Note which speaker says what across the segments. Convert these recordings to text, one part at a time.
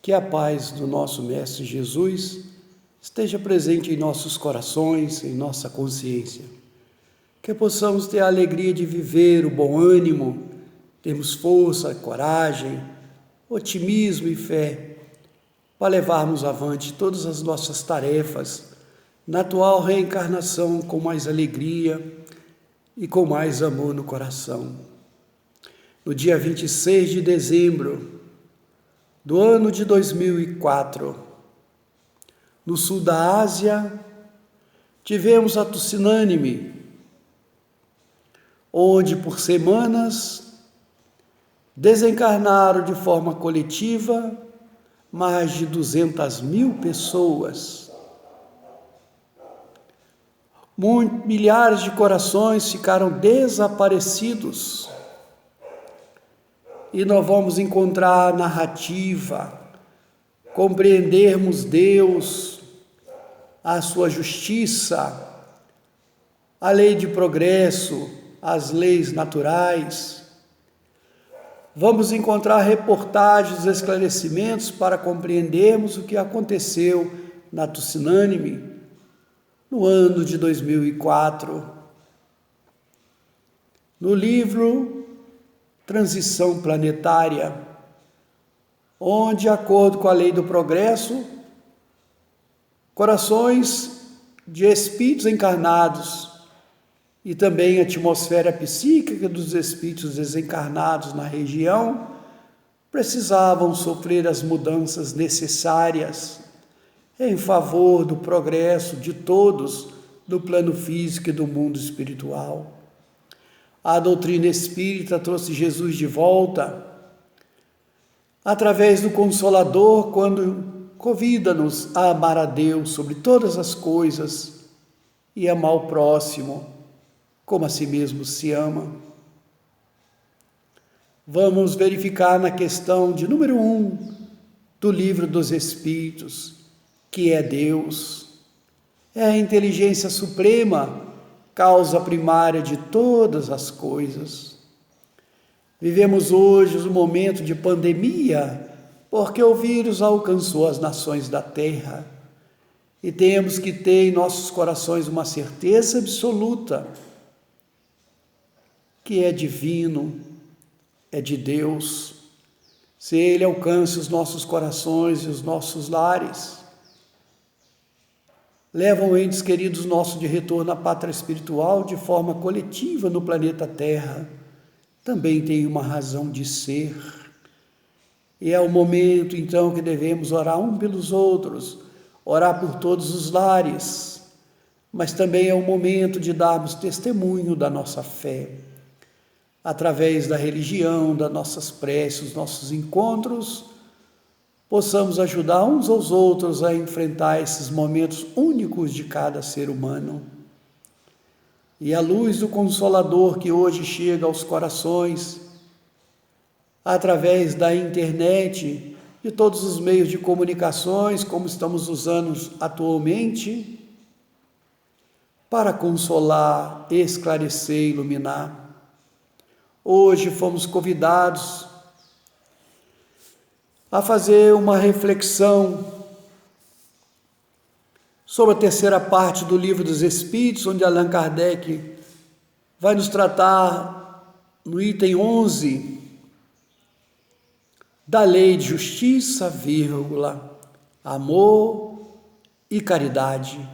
Speaker 1: Que a paz do nosso Mestre Jesus esteja presente em nossos corações, em nossa consciência. Que possamos ter a alegria de viver o bom ânimo, termos força, coragem, otimismo e fé para levarmos avante todas as nossas tarefas na atual reencarnação com mais alegria e com mais amor no coração. No dia 26 de dezembro do ano de 2004, no sul da Ásia, tivemos a Tsunami, onde por semanas desencarnaram de forma coletiva mais de 200.000 pessoas. Milhares de corações ficaram desaparecidos. E nós vamos encontrar a narrativa, compreendermos Deus, a sua justiça, a lei de progresso, as leis naturais. Vamos encontrar reportagens, esclarecimentos para compreendermos o que aconteceu na Tsunami no ano de 2004. No livro Transição Planetária, onde, de acordo com a lei do progresso, corações de espíritos encarnados e também a atmosfera psíquica dos espíritos desencarnados na região precisavam sofrer as mudanças necessárias em favor do progresso de todos do plano físico e do mundo espiritual. A doutrina espírita trouxe Jesus de volta através do Consolador, quando convida-nos a amar a Deus sobre todas as coisas e amar o próximo como a si mesmo se ama. Vamos verificar na questão de número 1 do Livro dos Espíritos, que é Deus, é a inteligência suprema, causa primária de todas as coisas. Vivemos hoje um momento de pandemia, porque o vírus alcançou as nações da Terra, e temos que ter em nossos corações uma certeza absoluta que é divino, é de Deus. Se Ele alcança os nossos corações e os nossos lares, levam entes queridos nossos de retorno à pátria espiritual de forma coletiva no planeta Terra, também tem uma razão de ser. E é o momento, então, que devemos orar um pelos outros, orar por todos os lares, mas também é o momento de darmos testemunho da nossa fé, através da religião, das nossas preces, nossos encontros, possamos ajudar uns aos outros a enfrentar esses momentos únicos de cada ser humano. E a luz do Consolador que hoje chega aos corações, através da internet, de todos os meios de comunicações, como estamos usando atualmente, para consolar, esclarecer e iluminar. Hoje fomos convidados a fazer uma reflexão sobre a terceira parte do Livro dos Espíritos, onde Allan Kardec vai nos tratar, no item 11, da lei de justiça, amor e caridade,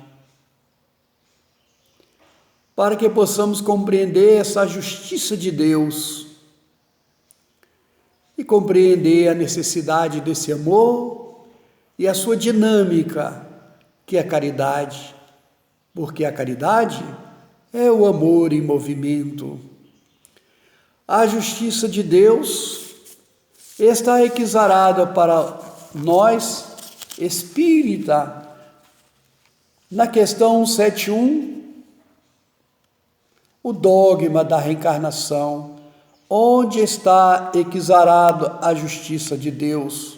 Speaker 1: para que possamos compreender essa justiça de Deus e compreender a necessidade desse amor e a sua dinâmica, que é a caridade, porque a caridade é o amor em movimento. A justiça de Deus está equiparada para nós, espírita, na questão 71, o dogma da reencarnação, onde está equiparado a justiça de Deus.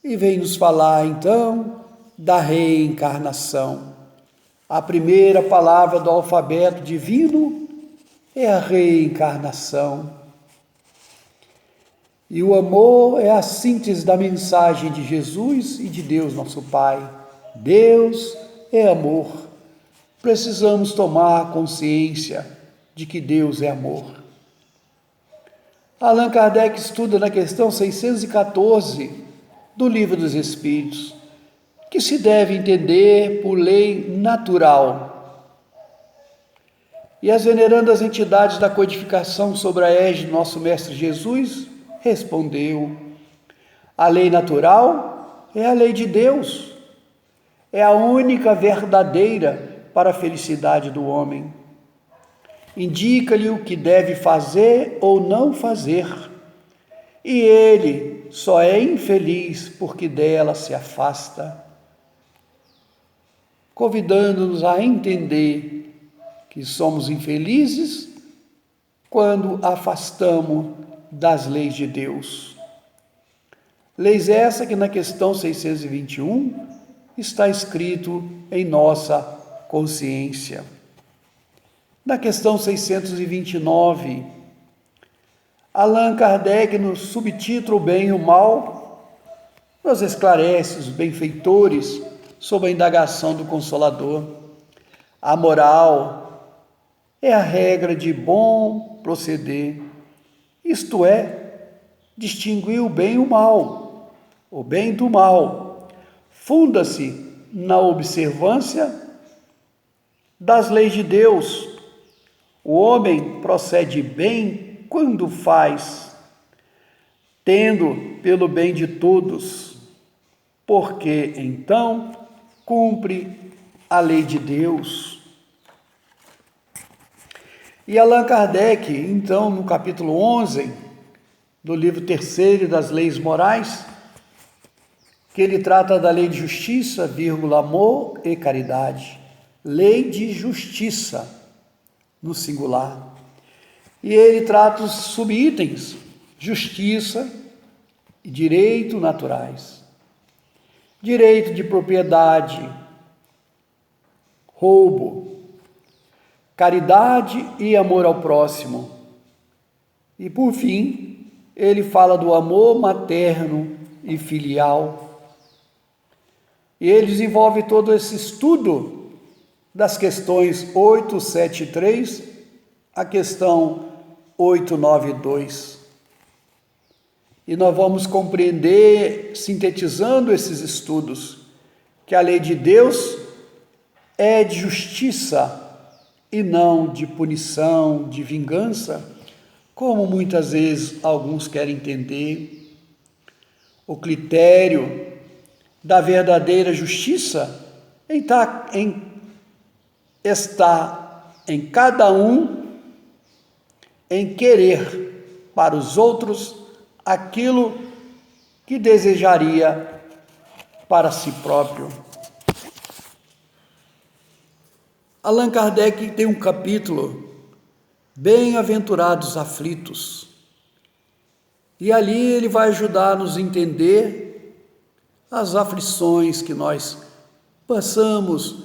Speaker 1: E vem nos falar, então, da reencarnação. A primeira palavra do alfabeto divino é a reencarnação. E o amor é a síntese da mensagem de Jesus e de Deus, nosso Pai. Deus é amor. Precisamos tomar consciência de que Deus é amor. Allan Kardec estuda na questão 614 do Livro dos Espíritos, que se deve entender por lei natural. E as venerandas entidades da codificação sobre a égide do nosso Mestre Jesus respondeu: a lei natural é a lei de Deus, é a única verdadeira para a felicidade do homem. Indica-lhe o que deve fazer ou não fazer, e ele só é infeliz porque dela se afasta, convidando-nos a entender que somos infelizes quando afastamos das leis de Deus. Leis essa que na questão 621 está escrito em nossa consciência. Na questão 629, Allan Kardec, no subtítulo Bem e o Mal, nos esclarece os benfeitores sobre a indagação do Consolador. A moral é a regra de bom proceder, isto é, distinguir o bem e o mal, o bem do mal. Funda-se na observância das leis de Deus. O homem procede bem quando faz, tendo pelo bem de todos, porque então cumpre a lei de Deus. E Allan Kardec, então, no capítulo 11 do livro 3º das Leis Morais, que ele trata da lei de justiça, amor e caridade. Lei de justiça, no singular. E ele trata os subitens, justiça e direito naturais. Direito de propriedade, roubo, caridade e amor ao próximo. E por fim, ele fala do amor materno e filial. E ele desenvolve todo esse estudo das questões 873 a questão 892. E nós vamos compreender, sintetizando esses estudos, que a lei de Deus é de justiça e não de punição, de vingança, como muitas vezes alguns querem entender. O critério da verdadeira justiça está em cada um em querer para os outros aquilo que desejaria para si próprio. Allan Kardec tem um capítulo, Bem-aventurados aflitos, e ali ele vai ajudar-nos a entender as aflições que nós passamos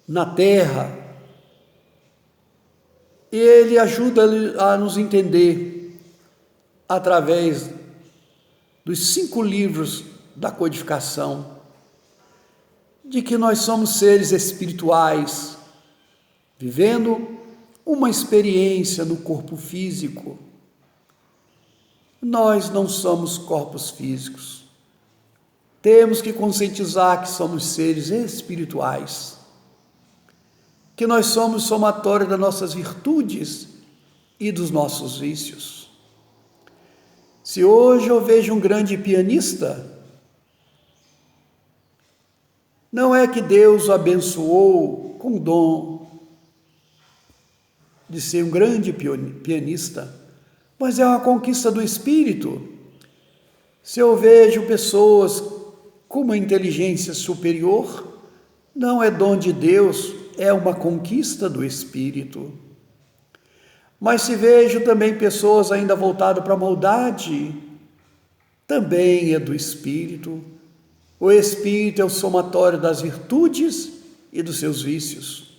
Speaker 1: na terra. E ele ajuda a nos entender através dos 5 livros da codificação, de que nós somos seres espirituais, vivendo uma experiência no corpo físico. Nós não somos corpos físicos. Temos que conscientizar que somos seres espirituais, que nós somos somatório das nossas virtudes e dos nossos vícios. Se hoje eu vejo um grande pianista, não é que Deus o abençoou com o dom de ser um grande pianista, mas é uma conquista do espírito. Se eu vejo pessoas com uma inteligência superior, não é dom de Deus, é uma conquista do espírito. Mas se vejo também pessoas ainda voltadas para a maldade, também é do espírito. O espírito é o somatório das virtudes e dos seus vícios.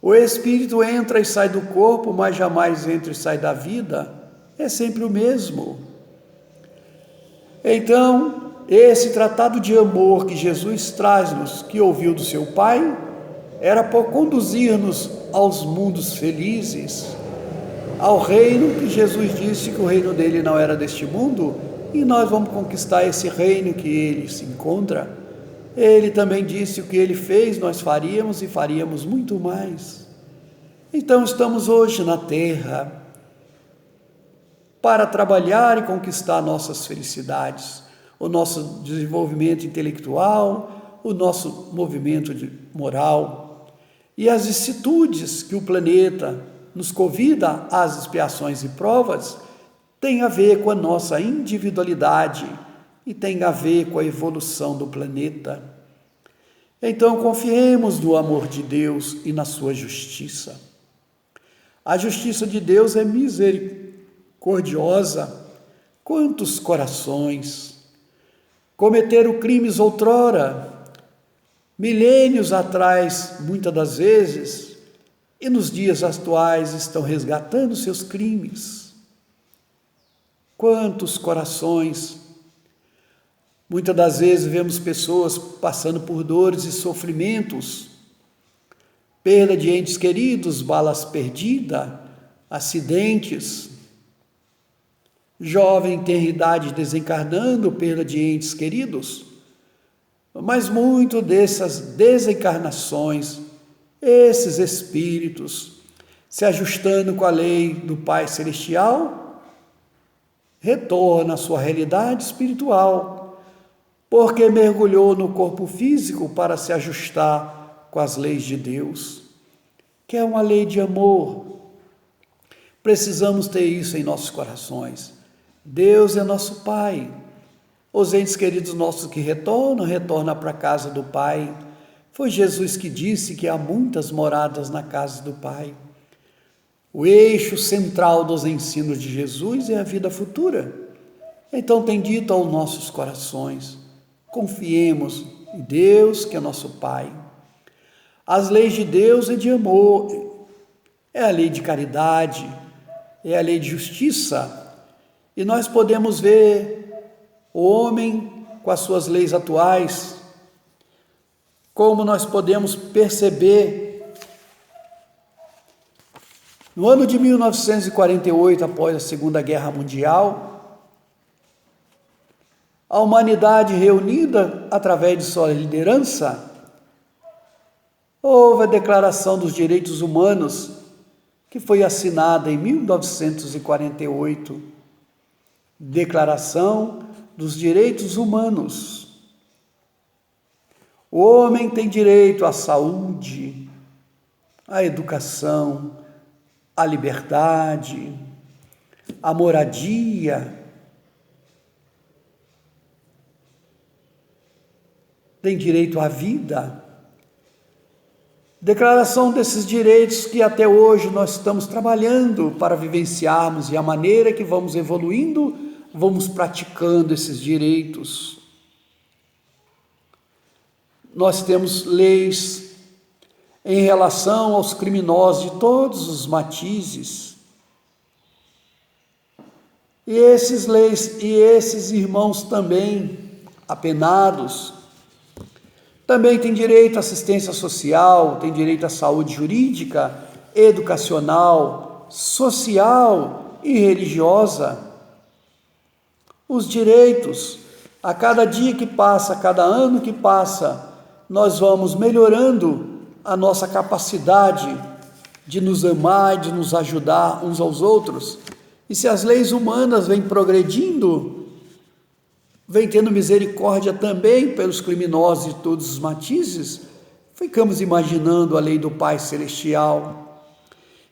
Speaker 1: O espírito entra e sai do corpo, mas jamais entra e sai da vida. É sempre o mesmo. Então, esse tratado de amor que Jesus traz-nos, que ouviu do seu Pai, era por conduzir-nos aos mundos felizes, ao reino que Jesus disse que o reino dele não era deste mundo, e nós vamos conquistar esse reino que ele se encontra. Ele também disse o que ele fez, nós faríamos e faríamos muito mais. Então estamos hoje na terra para trabalhar e conquistar nossas felicidades, o nosso desenvolvimento intelectual, o nosso movimento moral e as vicissitudes que o planeta nos convida às expiações e provas têm a ver com a nossa individualidade e tem a ver com a evolução do planeta. Então confiemos no amor de Deus e na sua justiça. A justiça de Deus é misericordiosa. Quantos corações cometeram crimes outrora, milênios atrás, muitas das vezes, e nos dias atuais estão resgatando seus crimes. Quantos corações. Muitas das vezes vemos pessoas passando por dores e sofrimentos, perda de entes queridos, balas perdidas, acidentes, jovem tem idade desencarnando, perda de entes queridos, mas muito dessas desencarnações, esses espíritos, se ajustando com a lei do Pai Celestial, retorna à sua realidade espiritual, porque mergulhou no corpo físico para se ajustar com as leis de Deus, que é uma lei de amor. Precisamos ter isso em nossos corações. Deus é nosso Pai. Os entes queridos nossos que retornam para a casa do Pai. Foi Jesus que disse que há muitas moradas na casa do Pai. O eixo central dos ensinos de Jesus é a vida futura. Então tem dito aos nossos corações: confiemos em Deus, que é nosso Pai. As leis de Deus é de amor, é a lei de caridade, é a lei de justiça. E nós podemos ver o homem com as suas leis atuais, como nós podemos perceber no ano de 1948, após a Segunda Guerra Mundial, a humanidade reunida através de sua liderança, houve a Declaração dos Direitos Humanos, que foi assinada em 1948. Declaração dos Direitos Humanos. O homem tem direito à saúde, à educação, à liberdade, à moradia, tem direito à vida. Declaração desses direitos que até hoje nós estamos trabalhando para vivenciarmos, e a maneira que vamos evoluindo, vamos praticando esses direitos. Nós temos leis em relação aos criminosos de todos os matizes. E esses irmãos também apenados, também tem direito à assistência social, tem direito à saúde jurídica, educacional, social e religiosa. Os direitos, a cada dia que passa, a cada ano que passa, nós vamos melhorando a nossa capacidade de nos amar e de nos ajudar uns aos outros. E se as leis humanas vêm progredindo, vem tendo misericórdia também pelos criminosos de todos os matizes, ficamos imaginando a lei do Pai Celestial.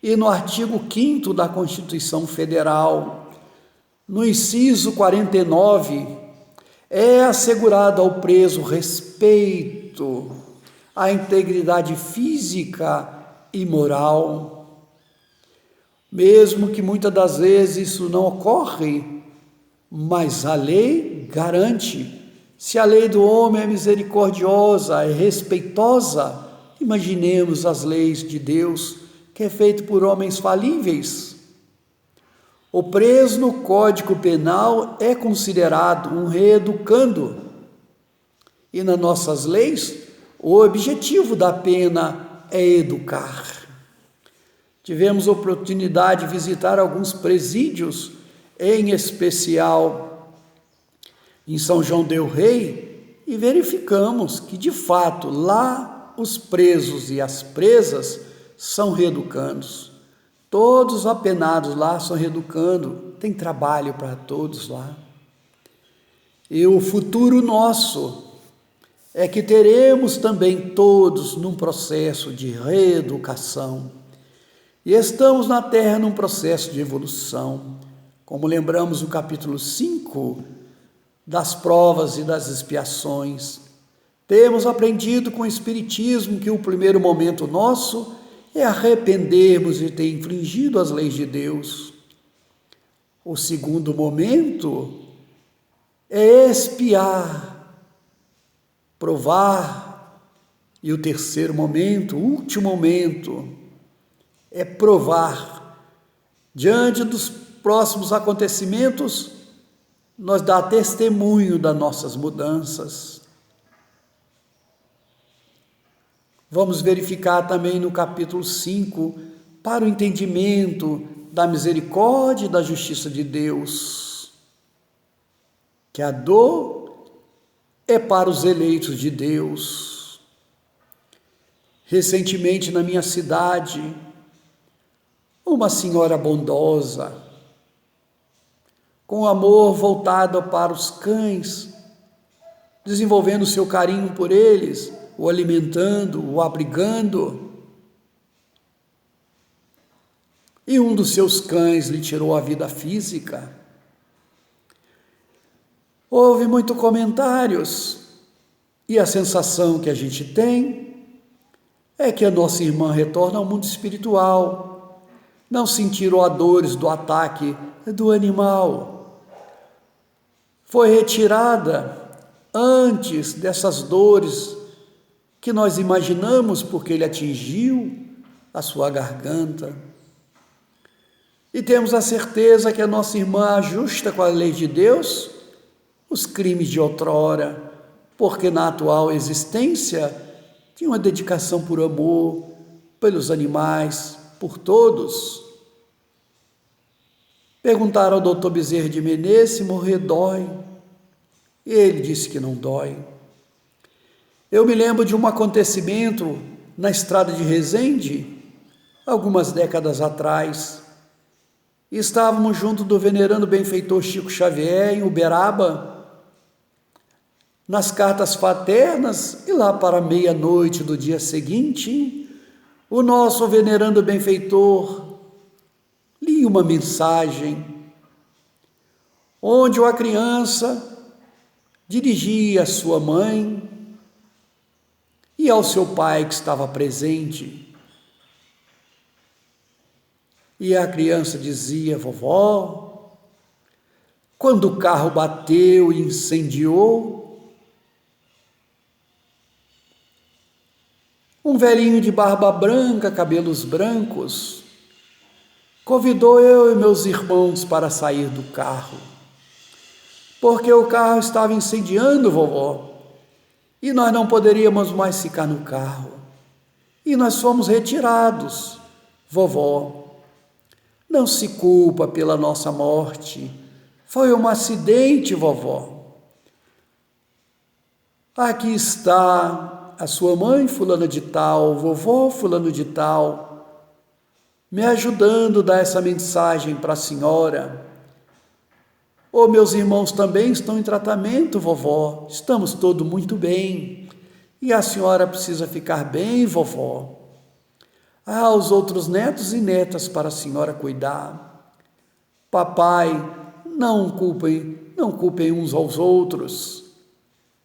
Speaker 1: E no artigo 5º da Constituição Federal, no inciso 49, é assegurado ao preso respeito à integridade física e moral. Mesmo que muitas das vezes isso não ocorre, mas a lei garante. Se a lei do homem é misericordiosa, é respeitosa, imaginemos as leis de Deus, que é feito por homens falíveis. O preso no Código Penal é considerado um reeducando. E nas nossas leis, o objetivo da pena é educar. Tivemos oportunidade de visitar alguns presídios, em especial em São João del Rei, e verificamos que, de fato, lá os presos e as presas são reeducandos. Todos os apenados lá são reeducando, tem trabalho para todos lá. E o futuro nosso é que teremos também todos num processo de reeducação. E estamos na Terra num processo de evolução. Como lembramos no capítulo 5 das provas e das expiações, temos aprendido com o Espiritismo que o primeiro momento nosso é arrependermos de ter infringido as leis de Deus. O segundo momento é expiar, provar, e o terceiro momento, o último momento, é provar. Diante dos próximos acontecimentos, nós dá testemunho das nossas mudanças. Vamos verificar também no capítulo 5, para o entendimento da misericórdia e da justiça de Deus, que a dor é para os eleitos de Deus. Recentemente, na minha cidade, uma senhora bondosa, com amor voltado para os cães, desenvolvendo seu carinho por eles, o alimentando, o abrigando. E um dos seus cães lhe tirou a vida física. Houve muitos comentários, e a sensação que a gente tem é que a nossa irmã retorna ao mundo espiritual, não sentiu as dores do ataque do animal. Foi retirada antes dessas dores que nós imaginamos, porque ele atingiu a sua garganta. E temos a certeza que a nossa irmã ajusta com a lei de Deus os crimes de outrora, porque na atual existência tinha uma dedicação por amor, pelos animais, por todos. Perguntaram ao doutor Bezerra de Menezes se morrer dói. Ele disse que não dói. Eu me lembro de um acontecimento na estrada de Resende, algumas décadas atrás. Estávamos junto do venerando benfeitor Chico Xavier, em Uberaba, nas cartas fraternas, e lá para meia-noite do dia seguinte, o nosso venerando benfeitor lia uma mensagem, onde uma criança dirigia a sua mãe e ao seu pai que estava presente. E a criança dizia: vovó, quando o carro bateu e incendiou, um velhinho de barba branca, cabelos brancos, convidou eu e meus irmãos para sair do carro, porque o carro estava incendiando, vovó, e nós não poderíamos mais ficar no carro. E nós fomos retirados. Vovó, não se culpa pela nossa morte. Foi um acidente, vovó. Aqui está a sua mãe, fulana de tal, vovô, fulano de tal, me ajudando a dar essa mensagem para a senhora. Meus irmãos também estão em tratamento, vovó. Estamos todos muito bem. E a senhora precisa ficar bem, vovó. Há os outros netos e netas para a senhora cuidar. Papai, não culpem uns aos outros.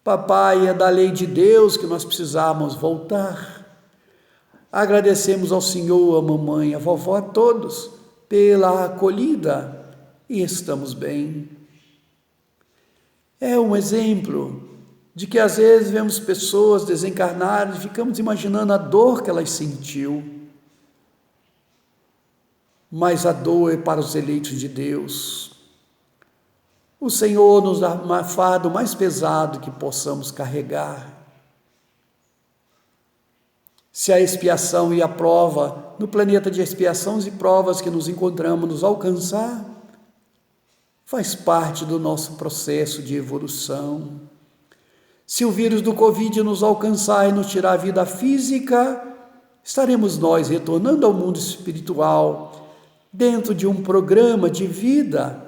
Speaker 1: Papai, é da lei de Deus que nós precisamos voltar. Agradecemos ao senhor, a mamãe, a vovó, a todos, pela acolhida, e estamos bem. É um exemplo de que às vezes vemos pessoas desencarnadas e ficamos imaginando a dor que elas sentiu. mas a dor é para os eleitos de Deus. O Senhor nos dá um fardo mais pesado que possamos carregar. Se a expiação e a prova, no planeta de expiações e provas que nos encontramos, nos alcançar, faz parte do nosso processo de evolução. Se o vírus do Covid nos alcançar e nos tirar a vida física, estaremos nós retornando ao mundo espiritual, dentro de um programa de vida,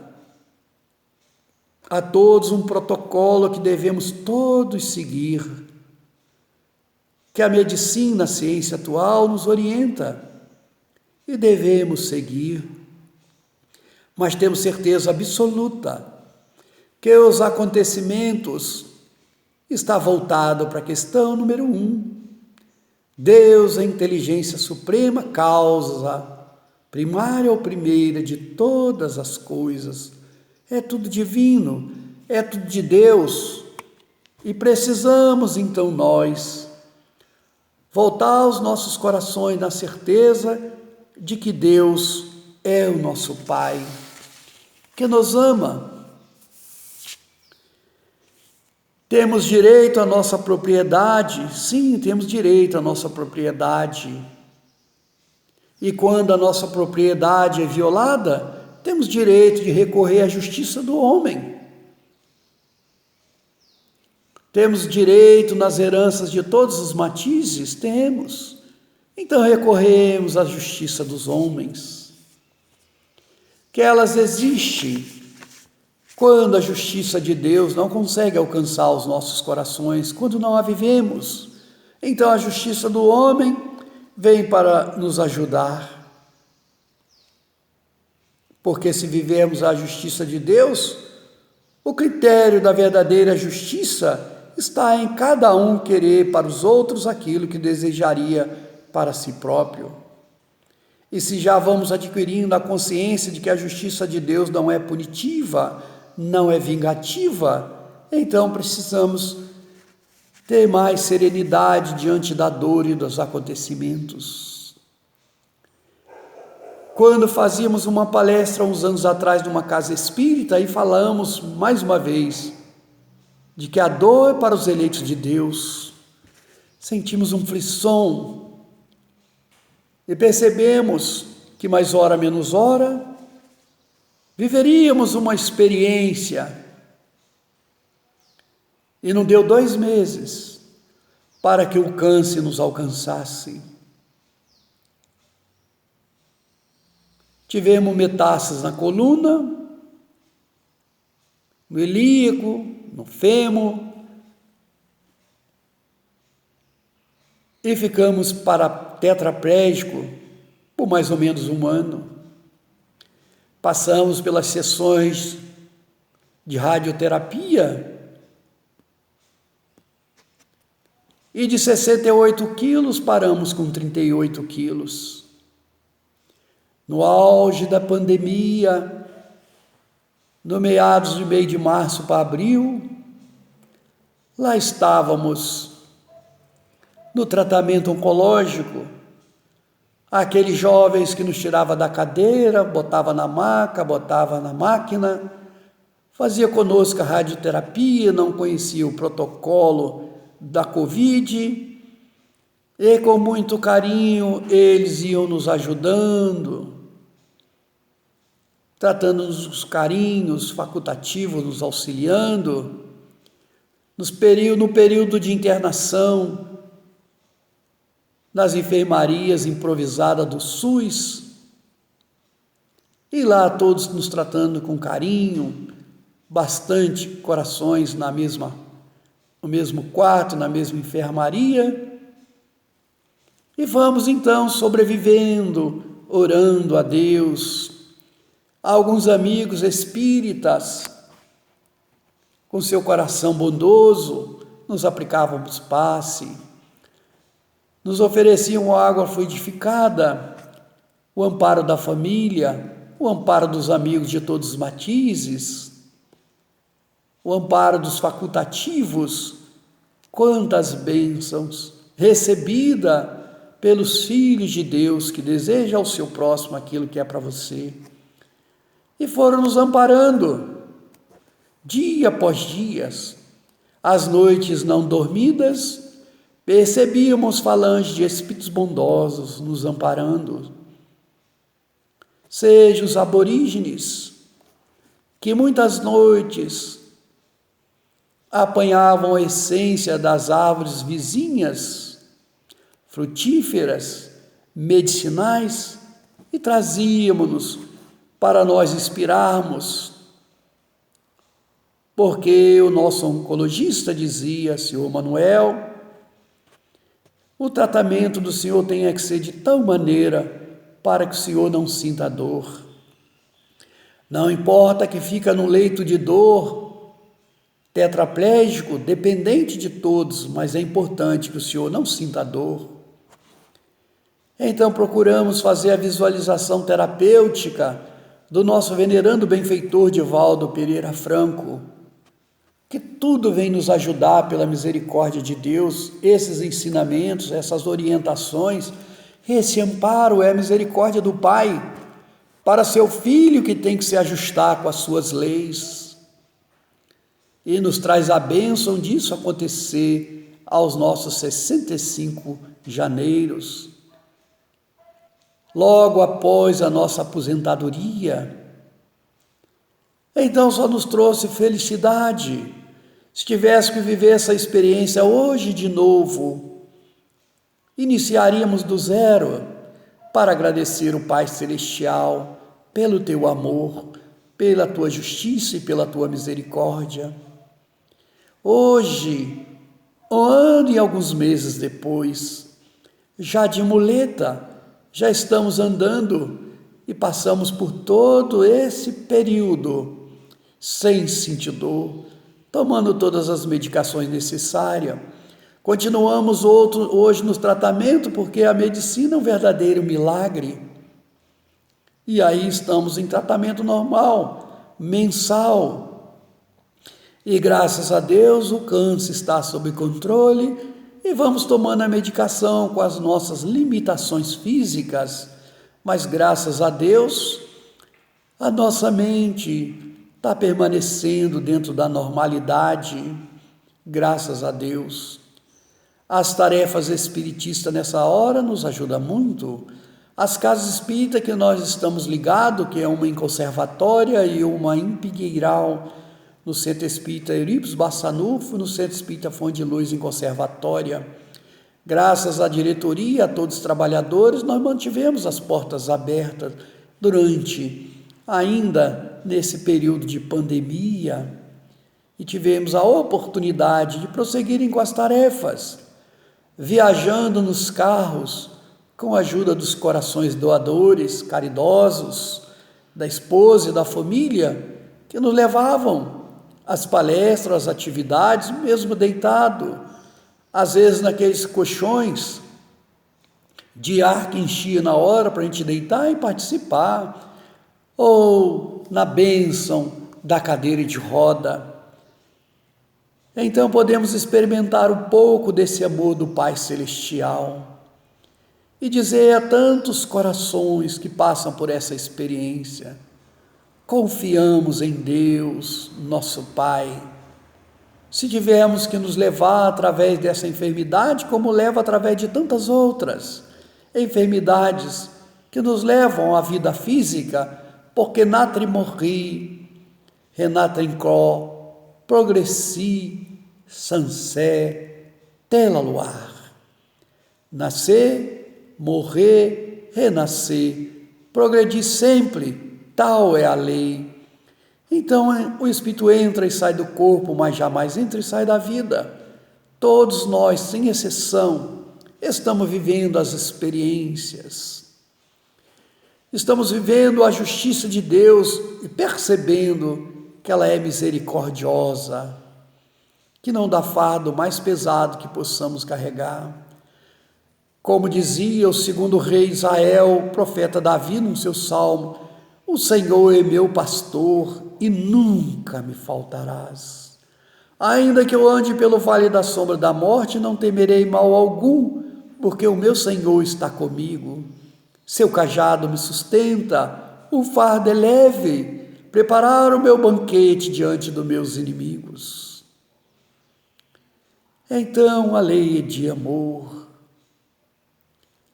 Speaker 1: a todos um protocolo que devemos todos seguir, que a medicina, a ciência atual nos orienta e devemos seguir. Mas temos certeza absoluta que os acontecimentos estão voltados para a questão número 1. Deus, a inteligência suprema, causa primária ou primeira de todas as coisas. É tudo divino, é tudo de Deus. E precisamos, então, nós voltar aos nossos corações na certeza de que Deus é o nosso Pai, que nos ama. Temos direito à nossa propriedade? Sim, temos direito à nossa propriedade. E quando a nossa propriedade é violada, temos direito de recorrer à justiça do homem. Temos direito nas heranças de todos os matizes? Temos. Então recorremos à justiça dos homens. Que elas existem quando a justiça de Deus não consegue alcançar os nossos corações, quando não a vivemos. Então a justiça do homem vem para nos ajudar. Porque se vivemos a justiça de Deus, o critério da verdadeira justiça está em cada um querer para os outros aquilo que desejaria para si próprio. E se já vamos adquirindo a consciência de que a justiça de Deus não é punitiva, não é vingativa, então precisamos ter mais serenidade diante da dor e dos acontecimentos. Quando fazíamos uma palestra uns anos atrás numa casa espírita e falamos mais uma vez de que a dor é para os eleitos de Deus, sentimos um frisson e percebemos que mais hora menos hora viveríamos uma experiência. E não deu 2 meses para que o câncer nos alcançasse. Tivemos metástases na coluna, no ilíaco, no fêmur, e ficamos tetraplégico por mais ou menos 1 ano. Passamos pelas sessões de radioterapia e de 68 quilos paramos com 38 quilos. No auge da pandemia, no meados de meio de março para abril, lá estávamos no tratamento oncológico, aqueles jovens que nos tirava da cadeira, botava na maca, botava na máquina, fazia conosco a radioterapia, não conhecia o protocolo da Covid, e com muito carinho eles iam nos ajudando, tratando-nos os carinhos facultativos, nos auxiliando, no período de internação, nas enfermarias improvisadas do SUS, e lá todos nos tratando com carinho, bastante corações no mesmo quarto, na mesma enfermaria, e vamos então sobrevivendo, orando a Deus. Alguns amigos espíritas, com seu coração bondoso, nos aplicavam passe, nos ofereciam água fluidificada, o amparo da família, o amparo dos amigos de todos os matizes, o amparo dos facultativos. Quantas bênçãos recebida pelos filhos de Deus que desejam ao seu próximo aquilo que é para você. E foram nos amparando, dia após dia. As noites não dormidas, percebíamos falanges de espíritos bondosos nos amparando. Sejam os aborígenes, que muitas noites apanhavam a essência das árvores vizinhas, frutíferas, medicinais, e trazíamos-nos para nós inspirarmos, porque o nosso oncologista dizia, senhor Manuel, o tratamento do senhor tem que ser de tal maneira para que o senhor não sinta dor. Não importa que fica no leito de dor, tetraplégico, dependente de todos, mas é importante que o senhor não sinta dor. Então procuramos fazer a visualização terapêutica do nosso venerando benfeitor Divaldo Pereira Franco, que tudo vem nos ajudar pela misericórdia de Deus, esses ensinamentos, essas orientações, esse amparo é a misericórdia do Pai para seu filho que tem que se ajustar com as suas leis. E nos traz a bênção disso acontecer aos nossos 65 janeiros. Logo após a nossa aposentadoria. Então só nos trouxe felicidade. Se tivesse que viver essa experiência hoje de novo, iniciaríamos do zero para agradecer o Pai Celestial pelo teu amor, pela tua justiça e pela tua misericórdia. Hoje, um ano e alguns meses depois, já de muleta, já estamos andando e passamos por todo esse período sem sentir dor, tomando todas as medicações necessárias. Continuamos hoje no tratamento porque a medicina é um verdadeiro milagre. E aí estamos em tratamento normal, mensal. E graças a Deus o câncer está sob controle e vamos tomando a medicação com as nossas limitações físicas, mas graças a Deus a nossa mente está permanecendo dentro da normalidade, graças a Deus. As tarefas espiritistas nessa hora nos ajudam muito. As casas espíritas que nós estamos ligados, que é uma em Conservatória e uma em Pigueiral, no Centro Espírita Eurípides Bassanufo, no Centro Espírita Fonte de Luz em Conservatória. Graças à diretoria, a todos os trabalhadores, nós mantivemos as portas abertas durante, ainda nesse período de pandemia, e tivemos a oportunidade de prosseguirem com as tarefas, viajando nos carros, com a ajuda dos corações doadores, caridosos, da esposa e da família, que nos levavam às palestras, às atividades, mesmo deitado, às vezes naqueles colchões de ar que enchia na hora para a gente deitar e participar, ou na bênção da cadeira de roda. Então podemos experimentar um pouco desse amor do Pai Celestial e dizer a tantos corações que passam por essa experiência: confiamos em Deus, nosso Pai. Se tivermos que nos levar através dessa enfermidade, como leva através de tantas outras enfermidades que nos levam à vida física, porque natre morri, renatre incó, progressi, sansé, tela luar. Nascer, morrer, renascer, progredir sempre, tal é a lei. Então o espírito entra e sai do corpo, mas jamais entra e sai da vida. Todos nós, sem exceção, estamos vivendo as experiências. Estamos vivendo a justiça de Deus e percebendo que ela é misericordiosa, que não dá fardo mais pesado que possamos carregar. Como dizia o segundo rei Israel, profeta Davi, no seu salmo: o Senhor é meu pastor e nunca me faltarás. Ainda que eu ande pelo vale da sombra da morte, não temerei mal algum, porque o meu Senhor está comigo. Seu cajado me sustenta, o fardo é leve, preparar o meu banquete diante dos meus inimigos. Então a lei de amor.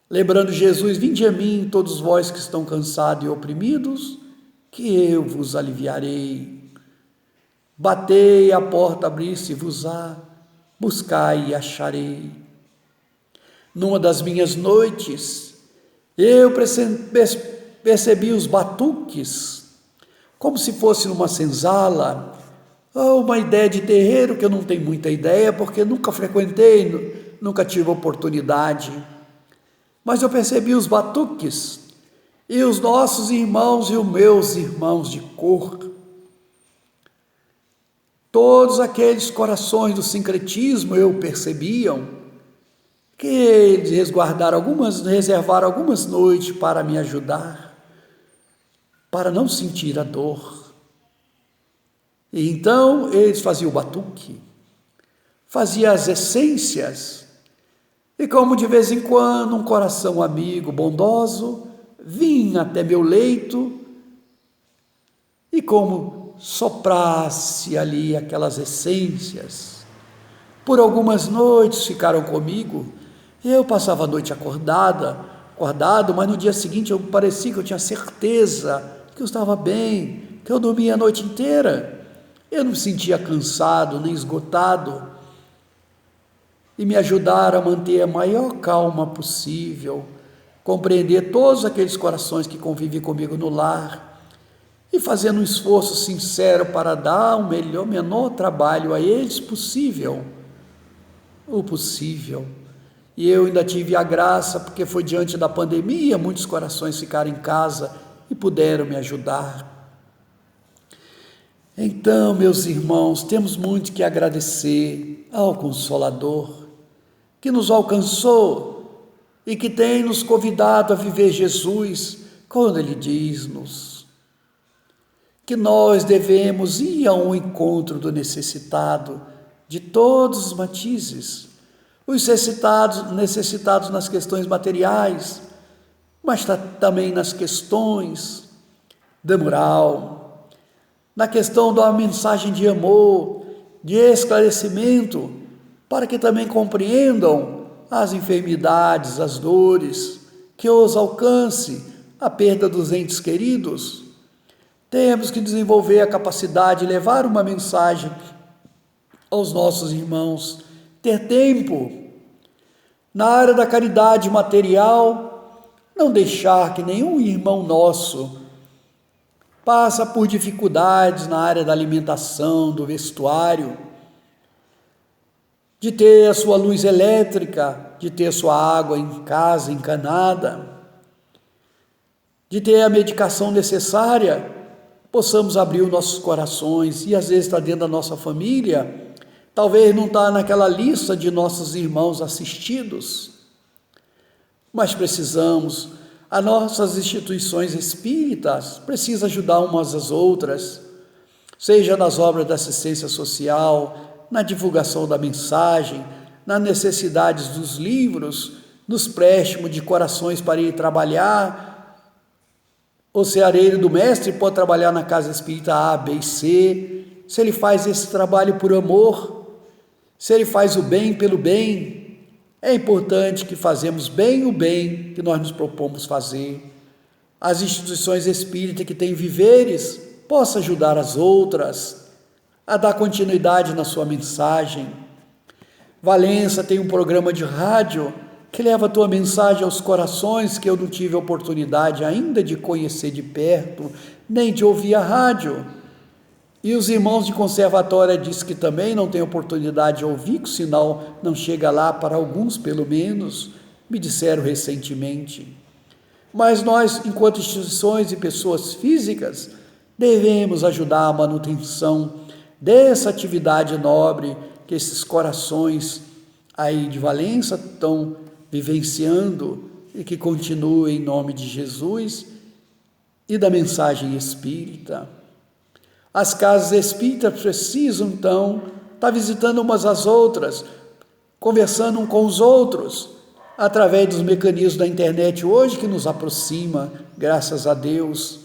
Speaker 1: Lembrando Jesus, vinde a mim, todos vós que estão cansados e oprimidos, que eu vos aliviarei. Batei, a porta abrir-se-vos-á, buscai e acharei. Numa das minhas noites, eu percebi os batuques, como se fosse numa senzala, ou uma ideia de terreiro, que eu não tenho muita ideia, porque nunca frequentei, nunca tive oportunidade. Mas eu percebi os batuques, e os nossos irmãos e os meus irmãos de cor. Todos aqueles corações do sincretismo eu percebiam, que eles reservaram algumas noites para me ajudar, para não sentir a dor. E então eles faziam o batuque, faziam as essências, e como de vez em quando um coração amigo, bondoso, vinha até meu leito, e como soprasse ali aquelas essências, por algumas noites ficaram comigo. Eu passava a noite acordado, mas no dia seguinte eu parecia que eu tinha certeza que eu estava bem, que eu dormia a noite inteira. Eu não me sentia cansado nem esgotado, e me ajudaram a manter a maior calma possível, compreender todos aqueles corações que convivem comigo no lar, e fazendo um esforço sincero para dar o menor trabalho a eles possível, o possível. E eu ainda tive a graça, porque foi diante da pandemia, muitos corações ficaram em casa e puderam me ajudar. Então, meus irmãos, temos muito que agradecer ao Consolador, que nos alcançou e que tem nos convidado a viver Jesus, quando Ele diz-nos que nós devemos ir ao encontro do necessitado, de todos os matizes, os necessitados nas questões materiais, mas também nas questões da moral, na questão da mensagem de amor, de esclarecimento, para que também compreendam as enfermidades, as dores, que os alcance a perda dos entes queridos. Temos que desenvolver a capacidade de levar uma mensagem aos nossos irmãos, ter tempo. Na área da caridade material, não deixar que nenhum irmão nosso passe por dificuldades na área da alimentação, do vestuário, de ter a sua luz elétrica, de ter a sua água em casa encanada, de ter a medicação necessária. Possamos abrir os nossos corações, e às vezes está dentro da nossa família, talvez não está naquela lista de nossos irmãos assistidos, mas precisamos, as nossas instituições espíritas precisam ajudar umas às outras, seja nas obras da assistência social, na divulgação da mensagem, nas necessidades dos livros, nos préstimos de corações para ir trabalhar. O ceareiro do mestre pode trabalhar na casa espírita A, B e C, se ele faz esse trabalho por amor, se ele faz o bem pelo bem. É importante que fazemos bem o bem que nós nos propomos fazer. As instituições espíritas que têm viveres possam ajudar as outras a dar continuidade na sua mensagem. Valença tem um programa de rádio que leva a tua mensagem aos corações que eu não tive a oportunidade ainda de conhecer de perto, nem de ouvir a rádio. E os irmãos de conservatória dizem que também não têm oportunidade de ouvir, que o sinal não chega lá, para alguns pelo menos, me disseram recentemente. Mas nós, enquanto instituições e pessoas físicas, devemos ajudar a manutenção dessa atividade nobre que esses corações aí de Valença estão vivenciando, e que continue em nome de Jesus e da mensagem espírita. As casas espíritas precisam, então, estar visitando umas às outras, conversando uns com os outros, através dos mecanismos da internet hoje que nos aproxima, graças a Deus,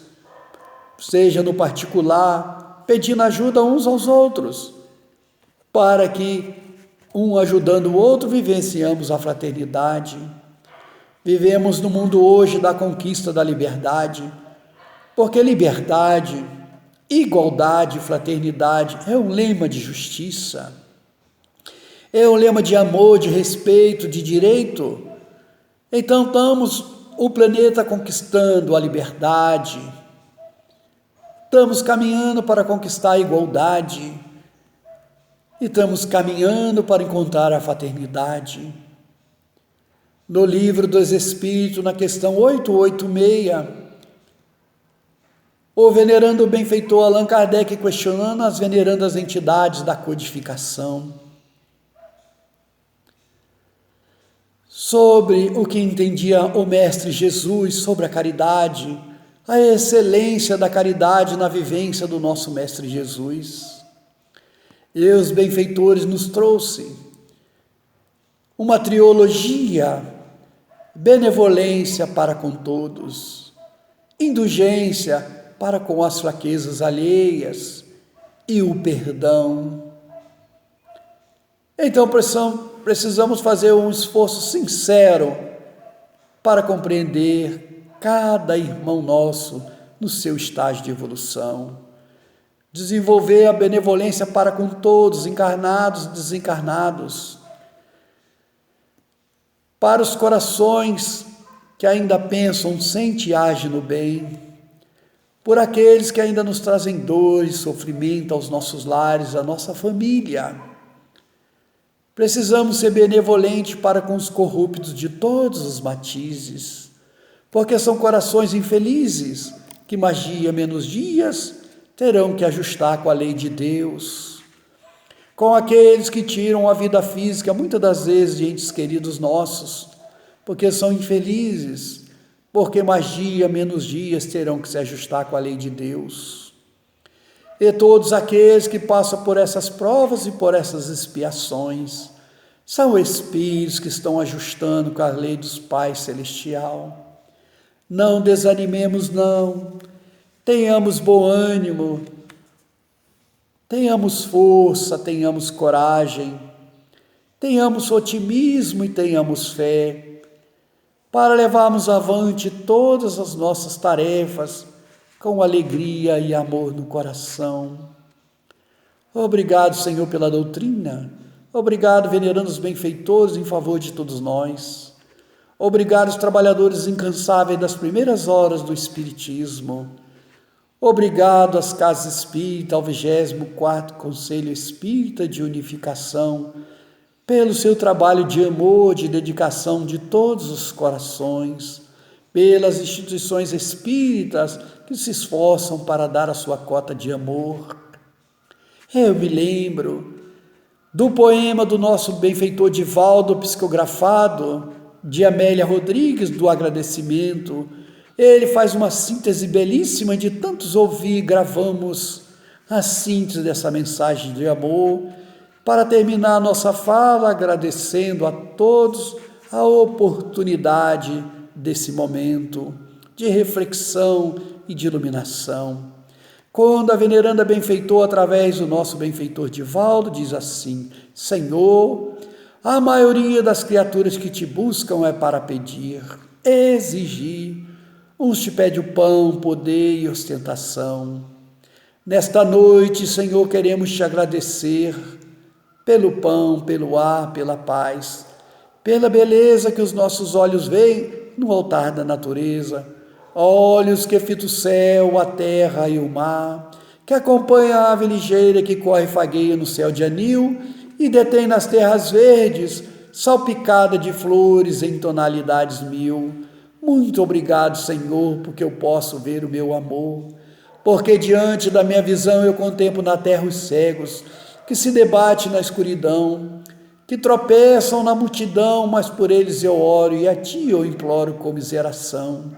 Speaker 1: seja no particular, pedindo ajuda uns aos outros, para que um ajudando o outro vivenciamos a fraternidade. Vivemos no mundo hoje da conquista da liberdade, porque liberdade, igualdade e fraternidade é um lema de justiça, é um lema de amor, de respeito, de direito. Então estamos o planeta conquistando a liberdade, estamos caminhando para conquistar a igualdade e estamos caminhando para encontrar a fraternidade. No Livro dos Espíritos, na questão 886, o venerando benfeitor Allan Kardec questionando as venerandas entidades da codificação sobre o que entendia o Mestre Jesus sobre a caridade, a excelência da caridade na vivência do nosso Mestre Jesus. E os benfeitores nos trouxe uma trilogia: benevolência para com todos, indulgência para com as fraquezas alheias e o perdão. Então precisamos fazer um esforço sincero para compreender cada irmão nosso no seu estágio de evolução, desenvolver a benevolência para com todos, encarnados e desencarnados, para os corações que ainda pensam, sentem e agem no bem, por aqueles que ainda nos trazem dor e sofrimento aos nossos lares, à nossa família. Precisamos ser benevolentes para com os corruptos de todos os matizes, porque são corações infelizes que mais dia menos dias terão que ajustar com a lei de Deus. Com aqueles que tiram a vida física, muitas das vezes, de entes queridos nossos, porque são infelizes, porque mais dia, menos dias terão que se ajustar com a lei de Deus. E todos aqueles que passam por essas provas e por essas expiações, são espíritos que estão ajustando com a lei dos Pai Celestial. Não desanimemos, não, tenhamos bom ânimo, tenhamos força, tenhamos coragem, tenhamos otimismo e tenhamos fé, para levarmos avante todas as nossas tarefas com alegria e amor no coração. Obrigado, Senhor, pela doutrina. Obrigado, venerando os benfeitores em favor de todos nós. Obrigado, os trabalhadores incansáveis das primeiras horas do Espiritismo. Obrigado às Casas Espírita, ao 24º Conselho Espírita de Unificação, pelo seu trabalho de amor, de dedicação de todos os corações, pelas instituições espíritas que se esforçam para dar a sua cota de amor. Eu me lembro do poema do nosso benfeitor Divaldo, psicografado, de Amélia Rodrigues, do agradecimento. Ele faz uma síntese belíssima de tantos ouvir, gravamos a síntese dessa mensagem de amor, para terminar a nossa fala agradecendo a todos a oportunidade desse momento de reflexão e de iluminação. Quando a veneranda benfeitor, através do nosso benfeitor Divaldo, diz assim: Senhor, a maioria das criaturas que te buscam é para pedir, exigir. Uns te pedem o pão, poder e ostentação. Nesta noite, Senhor, queremos te agradecer pelo pão, pelo ar, pela paz, pela beleza que os nossos olhos veem no altar da natureza, olhos que fitam o céu, a terra e o mar, que acompanha a ave ligeira que corre e fagueia no céu de anil e detém nas terras verdes, salpicada de flores em tonalidades mil. Muito obrigado, Senhor, porque eu posso ver o meu amor, porque diante da minha visão eu contemplo na terra os cegos, que se debatem na escuridão, que tropeçam na multidão, mas por eles eu oro e a Ti eu imploro comiseração,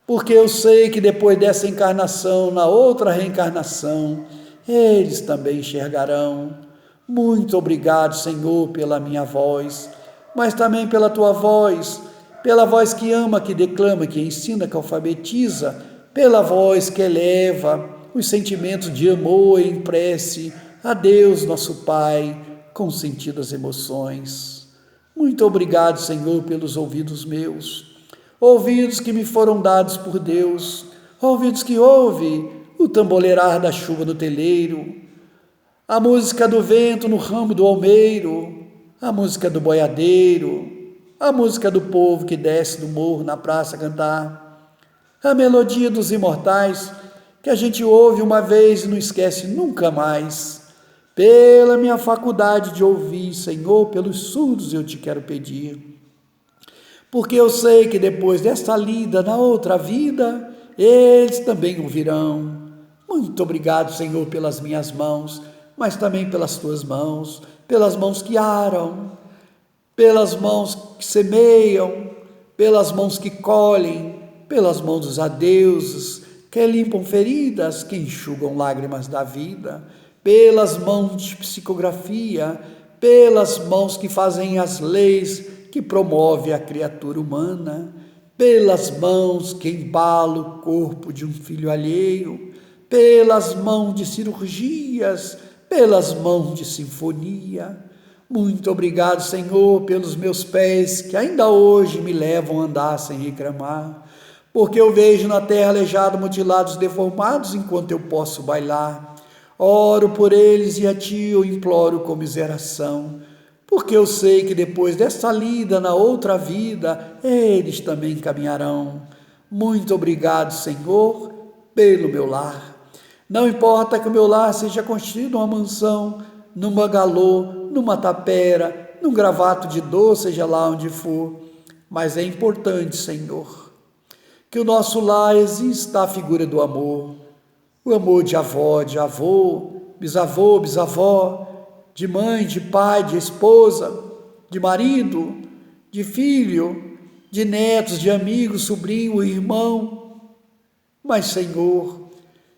Speaker 1: porque eu sei que depois dessa encarnação, na outra reencarnação, eles também enxergarão. Muito obrigado, Senhor, pela minha voz. mas também pela tua voz, pela voz que ama, que declama, que ensina, que alfabetiza, pela voz que eleva os sentimentos de amor em prece a Deus, nosso Pai, com sentidas emoções. Muito obrigado, Senhor, pelos ouvidos meus, ouvidos que me foram dados por Deus, ouvidos que ouvem o tamboleirar da chuva no teleiro, a música do vento no ramo do almeiro, a música do boiadeiro, a música do povo que desce do morro na praça cantar, a melodia dos imortais que a gente ouve uma vez e não esquece nunca mais. Pela minha faculdade de ouvir, Senhor, pelos surdos eu te quero pedir, porque eu sei que depois desta lida na outra vida, eles também ouvirão. Muito obrigado, Senhor, pelas minhas mãos, mas também pelas tuas mãos, pelas mãos que aram, pelas mãos que semeiam, pelas mãos que colhem, pelas mãos dos adeusos, que limpam feridas, que enxugam lágrimas da vida, pelas mãos de psicografia, pelas mãos que fazem as leis, que promove a criatura humana, pelas mãos que embalam o corpo de um filho alheio, pelas mãos de cirurgias, pelas mãos de sinfonia. Muito obrigado, Senhor, pelos meus pés que ainda hoje me levam a andar sem reclamar, porque eu vejo na terra aleijado, mutilados, deformados, enquanto eu posso bailar. Oro por eles e a ti eu imploro comiseração, porque eu sei que depois desta lida na outra vida, eles também caminharão. Muito obrigado, Senhor, pelo meu lar. Não importa que o meu lar seja construído numa mansão, num bangalô, numa tapera, num gravato de dor, seja lá onde for, mas é importante, Senhor, que o nosso lar exista a figura do amor, o amor de avó, de avô, bisavô, bisavó, de mãe, de pai, de esposa, de marido, de filho, de netos, de amigo, sobrinho, irmão. Mas, Senhor,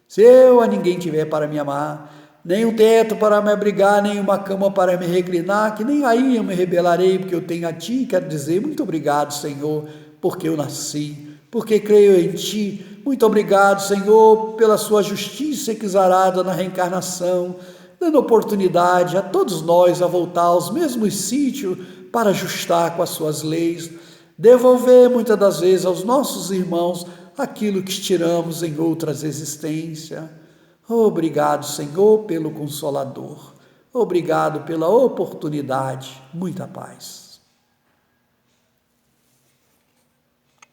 Speaker 1: se eu a ninguém tiver para me amar, nem um teto para me abrigar, nem uma cama para me reclinar, que nem aí eu me rebelarei, porque eu tenho a ti, quero dizer muito obrigado, Senhor, porque eu nasci, porque creio em ti. Muito obrigado, Senhor, pela sua justiça exarada na reencarnação, dando oportunidade a todos nós a voltar aos mesmos sítios para ajustar com as suas leis, devolver muitas das vezes aos nossos irmãos aquilo que tiramos em outras existências. Obrigado, Senhor, pelo Consolador. Obrigado pela oportunidade. Muita paz.